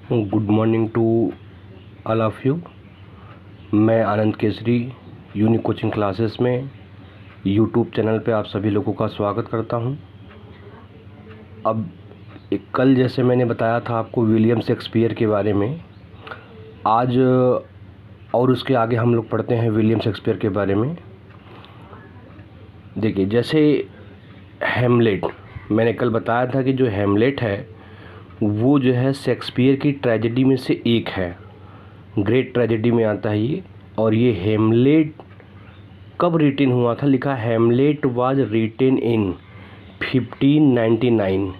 Good morning to all of you. मैं Anand Kesari unique coaching classes में YouTube channel पे आप सभी लोगों का स्वागत करता हूं। अब कल जैसे मैंने बताया था आपको विलियम शेक्सपियर के बारे में, आज और उसके आगे हम लोग पढ़ते हैं विलियम शेक्सपियर के बारे में। देखिए, जैसे हैमलेट, मैंने कल बताया था कि जो हैमलेट है वो जो है शेक्सपियर की ट्रेजेडी में से एक है, ग्रेट ट्रेजेडी में आता है ये। और ये हैमलेट कब रिटेन हुआ था? लिखा हैमलेट वाज रिटेन इन 1599।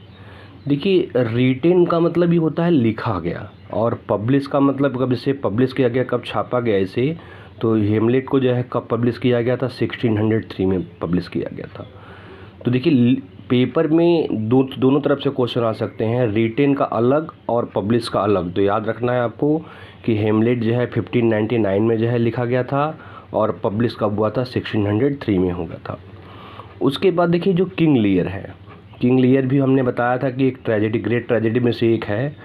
देखिए, रिटेन का मतलब ये होता है लिखा गया, और पब्लिश का मतलब कब इसे पब्लिश किया गया, कब छापा गया इसे। तो हैमलेट को जो है कब पब्लिश किया गया था? 1603 में पब्लिश किया गया था। तो देखिए, पेपर में दोनों तरफ से क्वेश्चन आ सकते हैं, रिटेन का अलग और पब्लिश का अलग। तो याद रखना है आपको कि हैमलेट जो है 1599 में जो है लिखा गया था और पब्लिश कब हुआ था? 1603 में हुआ था। उसके बाद देखिए, जो किंग लियर है, किंग लियर भी हमने बताया था कि एक ट्रेजेडी, ग्रेट ट्रेजेडी में से एक है।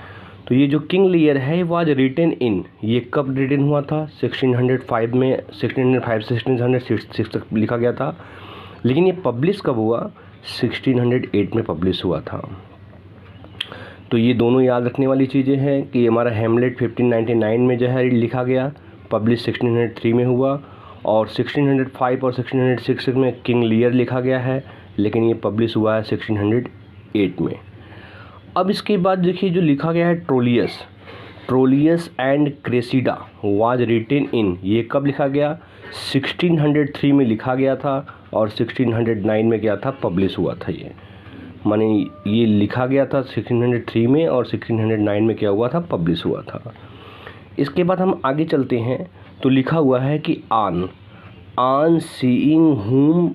तो ये जो किंग लियर है वो आज रिटेन इन, ये कब रिटेन हुआ था? 1605 में, 1605 से 1606 तक लिखा गया था। लेकिन ये पब्लिश कब हुआ? 1608 में पब्लिश हुआ था। तो ये दोनों याद रखने वाली चीज़ें हैं कि हमारा हैमलेट 1599 में जो है लिखा गया, पब्लिश 1603 में हुआ, और 1605 और 1606 में किंग लियर लिखा गया है, लेकिन ये पब्लिश हुआ है 1608 में। अब इसके बाद देखिए, जो लिखा गया है trolleys and Cressida was written इन, ये कब लिखा गया? 1603 में लिखा गया था और 1609 में क्या था? पब्लिश हुआ था। ये माने ये लिखा गया था 1603 में और 1609 में क्या हुआ था? पब्लिश हुआ था। इसके बाद हम आगे चलते हैं, तो लिखा हुआ है कि on seeing whom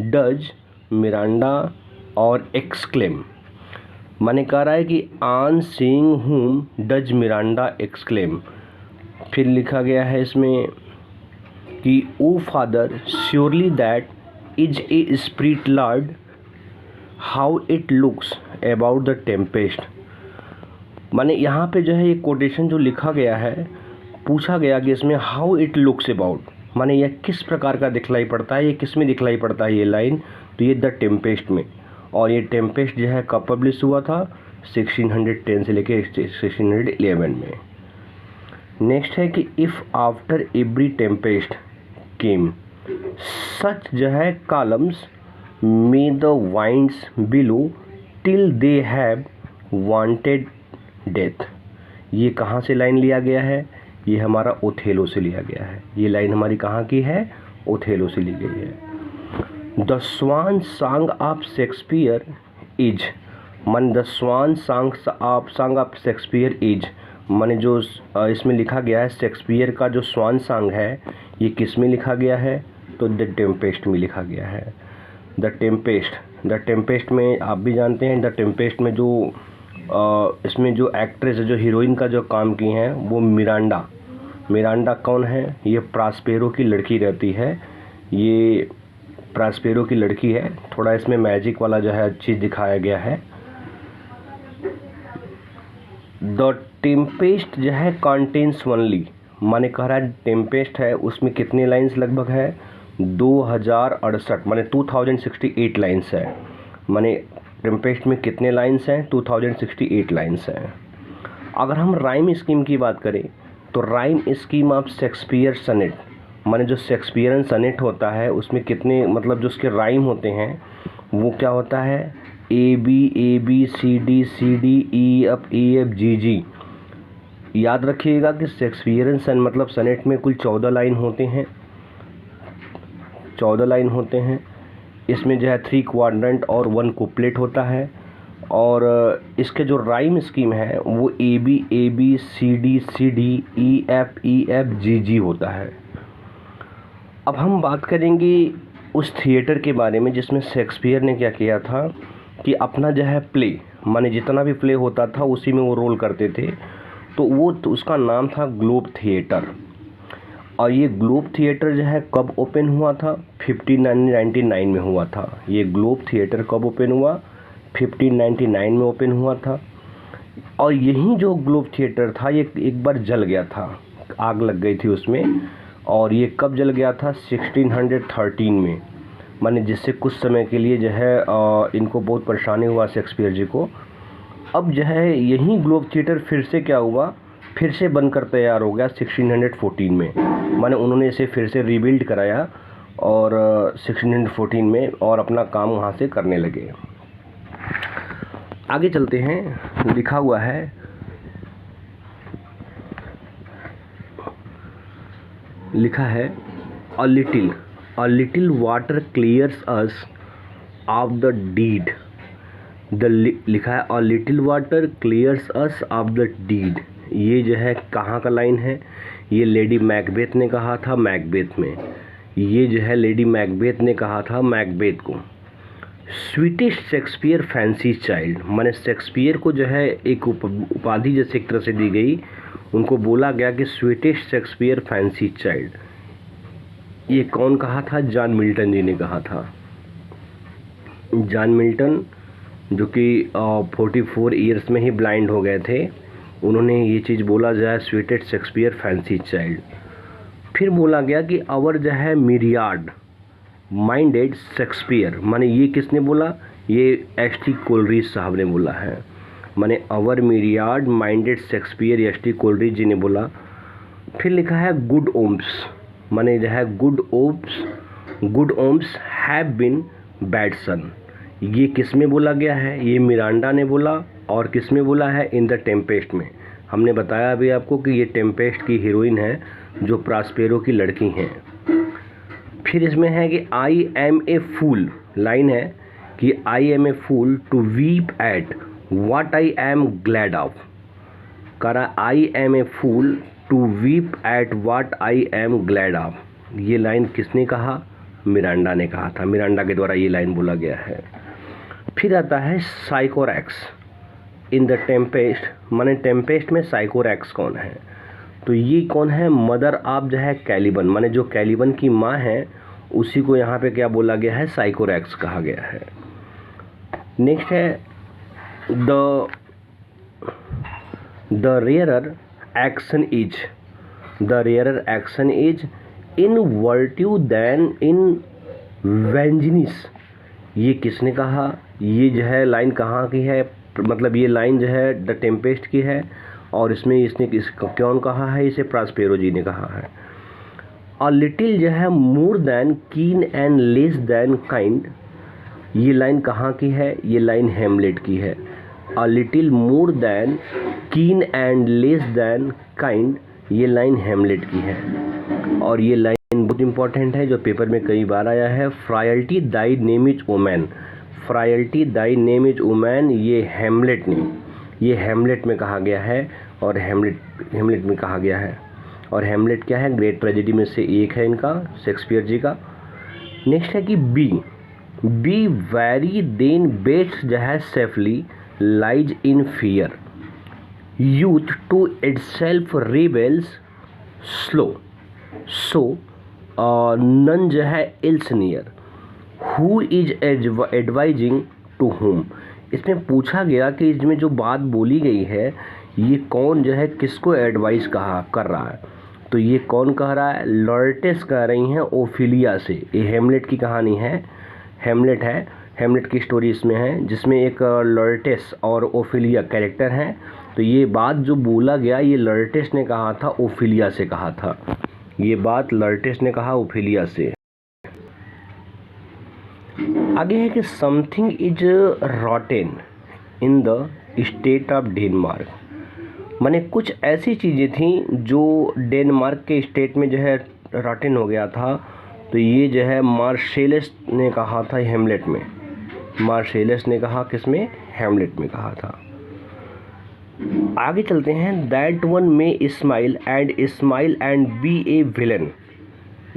does Miranda और एक्सक्लेम, माने कह रहा है कि on seeing whom does Miranda exclaim. फिर लिखा गया है इसमें कि O father surely that is a spirit lord how it looks about the Tempest. माने यहाँ पे जो है ये कोटेशन जो लिखा गया है, पूछा गया कि इसमें हाउ इट लुक्स अबाउट, माने यह किस प्रकार का दिखलाई पड़ता है, ये किस में दिखलाई पड़ता है ये लाइन? तो ये द टेम्पेस्ट में। और ये टेम्पेस्ट जो है कब पब्लिश हुआ था? 1610 से लेके 1611 में। नेक्स्ट है कि इफ़ आफ्टर एवरी टेम्पेस्ट केम सच जो है columns may the winds below till they have wanted death. ये कहाँ से लाइन लिया गया है? ये हमारा ओथेलो से लिया गया है। ये लाइन हमारी कहाँ की है? ओथेलो से ली गई है। The swan song of Shakespeare is, मन the swan song of Shakespeare is, माने जो इसमें लिखा गया है शेक्सपियर का जो स्वान सॉन्ग है, ये किस में लिखा गया है? तो द टेम्पेस्ट में लिखा गया है। द टेम्पेस्ट में आप भी जानते हैं, द टेम्पेस्ट में जो इसमें जो एक्ट्रेस है, जो हीरोइन का जो काम की हैं, वो मिरांडा कौन है? ये प्रास्पेरो की लड़की रहती है। ये प्रास्पेरो की लड़की है। थोड़ा इसमें मैजिक वाला जो है चीज़ दिखाया गया है। द टेम्पेस्ट जो है कंटेन्स ओनली, माने कह रहा है टेम्पेस्ट है उसमें कितने लाइंस लगभग है? 2068, माने 2068 लाइंस है। माने टेम्पेस्ट में कितने लाइंस हैं? 2068 लाइंस हैं। अगर हम राइम स्कीम की बात करें, तो राइम स्कीम ऑफ शेक्सपियर सनेट, माने जो शेक्सपियरन सनेट होता है उसमें कितने, मतलब जो उसके राइम होते हैं वो क्या होता है? A B C D E F G G. याद रखिएगा कि शेक्सपियरन मतलब सनेट में कुल 14 लाइन होते हैं, 14 लाइन होते हैं। इसमें जो है 3 क्वाड्रेंट और 1 कुप्लेट होता है। और इसके जो राइम स्कीम है वो A B C D E F G G होता है। अब हम बात करेंगे उस थिएटर के बारे में जिसमें शेक्सपियर ने क्या किया था कि अपना जो है प्ले, माने जितना भी प्ले होता था उसी में वो रोल करते थे। तो उसका नाम था ग्लोब थिएटर। और ये ग्लोब थिएटर जो है कब ओपन हुआ था? 1599 में हुआ था। ये ग्लोब थिएटर कब ओपन हुआ? 1599 में ओपन हुआ था। और यही जो ग्लोब थिएटर था ये एक बार जल गया था, आग लग गई थी उसमें। और ये कब जल गया था? 1613 में, माने जिससे कुछ समय के लिए जो है इनको बहुत परेशानी हुआ शेक्सपियर जी को। अब जो है यही ग्लोब थिएटर फिर से क्या हुआ, फिर से बनकर तैयार हो गया 1614 में, माने उन्होंने इसे फिर से रीबिल्ड कराया और 1614 में और अपना काम वहाँ से करने लगे। आगे चलते हैं। लिखा हुआ है, लिखा है a little water clears us of the deed. लिखा है a little water clears us of the deed. ये जो है कहाँ का लाइन है? ये लेडी मैकबेथ ने कहा था मैकबेथ में। ये जो है लेडी मैकबेथ ने कहा था मैकबेथ को। स्वीटिश शेक्सपियर फैंसी चाइल्ड, माने शेक्सपियर को जो है एक उपाधि जैसे एक तरह से दी गई, उनको बोला गया कि स्वीटिश शेक्सपियर फैंसी चाइल्ड। ये कौन कहा था? जॉन मिल्टन जी ने कहा था। जॉन मिल्टन जो कि 44 ईयर्स में ही ब्लाइंड हो गए थे, उन्होंने ये चीज़ बोला जाए स्वीटेड शेक्सपियर फैंसी चाइल्ड। फिर बोला गया कि अवर जो है मिरियाड माइंडेड शेक्सपियर, माने ये किसने बोला? ये एस.टी. कोलरिज साहब ने बोला है। माने अवर मिरियाड माइंडेड शेक्सपियर एस.टी. कोलरिज जी ने बोला। फिर लिखा है गुड ओम्स, माने जो है good wombs have been bad son. ये किस में बोला गया है? ये मिरांडा ने बोला। और किस में बोला है? इन द टेम्पेस्ट में। हमने बताया अभी आपको कि ये टेम्पेस्ट की हीरोइन है जो प्रास्पेरो की लड़की हैं। फिर इसमें है कि I am a fool, line है कि I am a fool to weep at what I am glad of. करा I am a fool to weep at what I am glad of. ये लाइन किसने कहा? मिरांडा ने कहा था। Miranda के द्वारा ये लाइन बोला गया है। फिर आता है साइकोरैक्स इन द टेम्पेस्ट, माने टेम्पेस्ट में साइकोरैक्स कौन है? तो ये कौन है? मदर ऑफ जो है कैलिबन, माने जो कैलिबन की माँ है उसी को यहाँ पे क्या बोला गया है? साइकोरैक्स कहा गया है। नेक्स्ट है the rarer action is in virtue than in vengeance. ये किसने कहा? ये जो है लाइन कहाँ की है? मतलब ये लाइन जो है द टेम्पेस्ट की है और इसमें इसने कौन कहा है? इसे प्रास्पेरो जी ने कहा है। अ लिटिल जो है मोर दैन कीन एंड लेस दैन काइंड। ये लाइन कहाँ की है? ये लाइन हेमलेट की है। अ लिटिल मोर दैन कीन एंड लेस दैन काइंड, ये लाइन हेमलेट की है। और ये लाइन बहुत इंपॉर्टेंट है जो पेपर में कई बार आया है। Frailty thy name is woman, frailty thy name is woman, ये हेमलेट में कहा गया है। और हेमलेट में कहा गया है। और हेमलेट क्या है? ग्रेट ट्रेजेडी में से एक है इनका, शेक्सपियर जी का। नेक्स्ट है कि बी वेरी देन बेट्स जो है safely lies in fear, youth to itself rebels so, none नन जो है else near, who is advising to whom. इसमें पूछा गया कि इसमें जो बात बोली गई है ये कौन जो है किसको एडवाइस कर रहा है? तो ये कौन कह रहा है? लॉर्टेस कह रही हैं ओफिलिया से। ये हेमलेट की कहानी है, हेमलेट है, हेमलेट की स्टोरी इसमें है जिसमें एक लॉर्टेस और ओफिलिया कैरेक्टर हैं। तो ये बात जो बोला गया ये लॉर्टेस ने कहा था, ओफिलिया से कहा था। ये बात लॉर्टेस ने कहा ओफिलिया से। आगे है कि something is Rotten in the state of Denmark, माने कुछ ऐसी चीज़ें थी जो डेनमार्क के स्टेट में जो है रॉटेन हो गया था। तो ये जो है मार्शेलस ने कहा था हेमलेट में, मार्शेलस ने कहा किसमें? हेमलेट में कहा था। आगे चलते हैं। That one may smile and be a villain,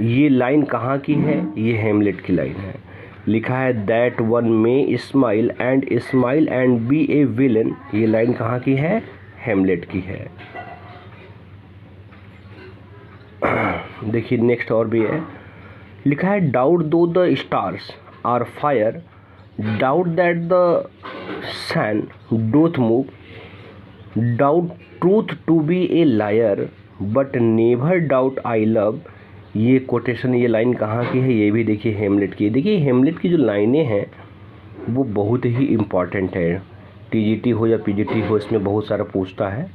ये लाइन कहाँ की है? ये हेमलेट की लाइन है। लिखा है that one may smile and be a villain, ये लाइन कहाँ की है? हेमलेट की है। देखिए नेक्स्ट और भी है। लिखा है doubt thou the stars are fire, doubt that the sun doth move, doubt truth to be a liar but never doubt I love. ये कोटेशन, ये लाइन कहाँ की है, ये भी देखिए हेमलेट की। देखिए हेमलेट की जो लाइनें हैं वो बहुत ही इम्पॉर्टेंट है, टीजीटी हो या पीजीटी हो, इसमें बहुत सारा पूछता है।